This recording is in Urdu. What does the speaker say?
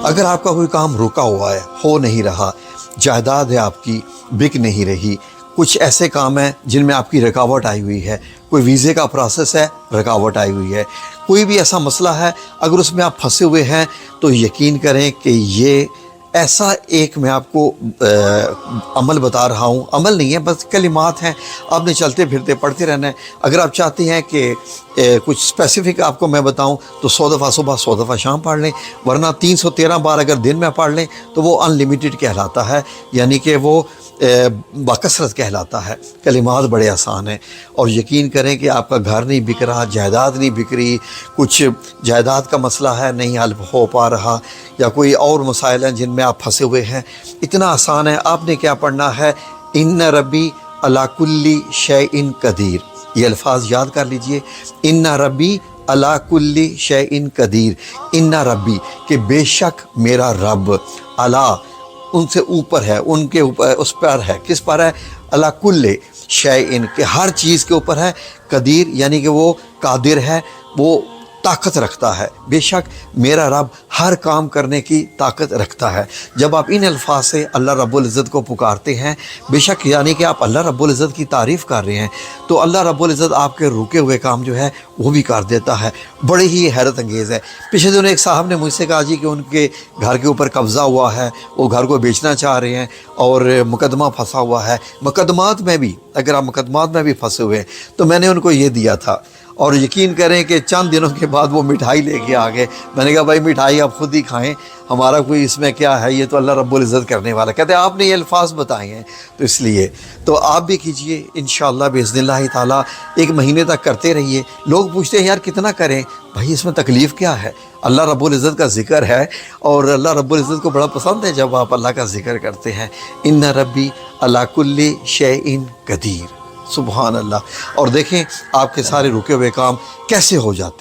اگر آپ کا کوئی کام رکا ہوا ہے، ہو نہیں رہا، جائیداد ہے آپ کی بک نہیں رہی، کچھ ایسے کام ہیں جن میں آپ کی رکاوٹ آئی ہوئی ہے، کوئی ویزے کا پروسیس ہے، رکاوٹ آئی ہوئی ہے، کوئی بھی ایسا مسئلہ ہے، اگر اس میں آپ پھنسے ہوئے ہیں تو یقین کریں کہ یہ ایسا ایک میں آپ کو عمل بتا رہا ہوں، عمل نہیں ہے بس کلمات ہیں، آپ نے چلتے پھرتے پڑھتے رہنا ہے۔ اگر آپ چاہتے ہیں کہ کچھ اسپیسیفک آپ کو میں بتاؤں تو 100 دفعہ صبح 100 دفعہ شام پڑھ لیں، ورنہ 313 بار اگر دن میں پڑھ لیں تو وہ ان لمیٹڈ کہلاتا ہے، یعنی کہ وہ باکثرت کہلاتا ہے۔ کلمات بڑے آسان ہیں، اور یقین کریں کہ آپ کا گھر نہیں بک رہا، جائیداد نہیں بک رہی، کچھ جائیداد کا مسئلہ ہے نہیں حل ہو پا رہا، یا کوئی اور مسائل ہیں جن میں آپ پھنسے ہوئے ہیں، اتنا آسان ہے۔ آپ نے کیا پڑھنا ہے؟ ان ربی علی کل شیء قدیر، یہ الفاظ یاد کر لیجئے، ان ربی علی کل شیء قدیر، ان ربی کہ بے شک میرا رب، علی ان سے اوپر ہے، ان کے اوپر اس پر ہے، کس پر ہے؟ علی کل شیء کہ ہر چیز کے اوپر ہے، قدیر یعنی کہ وہ قادر ہے، وہ طاقت رکھتا ہے، بے شک میرا رب ہر کام کرنے کی طاقت رکھتا ہے۔ جب آپ ان الفاظ سے اللہ رب العزت کو پکارتے ہیں، بے شک یعنی کہ آپ اللہ رب العزت کی تعریف کر رہے ہیں، تو اللہ رب العزت آپ کے رکے ہوئے کام جو ہے وہ بھی کر دیتا ہے۔ بڑے ہی حیرت انگیز ہے۔ پچھلے دنوں ایک صاحب نے مجھ سے کہا جی کہ ان کے گھر کے اوپر قبضہ ہوا ہے، وہ گھر کو بیچنا چاہ رہے ہیں اور مقدمہ پھنسا ہوا ہے۔ مقدمات میں بھی اگر آپ مقدمات میں بھی پھنسے ہوئے ہیں تو میں نے ان کو یہ دیا تھا، اور یقین کریں کہ چند دنوں کے بعد وہ مٹھائی لے کے آ گئے۔ میں نے کہا بھائی مٹھائی آپ خود ہی کھائیں، ہمارا کوئی اس میں کیا ہے، یہ تو اللہ رب العزت کرنے والا۔ کہتے ہیں آپ نے یہ الفاظ بتائے ہیں تو اس لیے تو آپ بھی کیجئے انشاءاللہ باذن اللہ تعالیٰ، ایک مہینے تک کرتے رہیے۔ لوگ پوچھتے ہیں یار کتنا کریں؟ بھائی اس میں تکلیف کیا ہے؟ اللہ رب العزت کا ذکر ہے، اور اللہ رب العزت کو بڑا پسند ہے جب آپ اللہ کا ذکر کرتے ہیں۔ ان ربی علی کل شیء قدیر، سبحان اللہ۔ اور دیکھیں آپ کے سارے رکے ہوئے کام کیسے ہو جاتے ہیں۔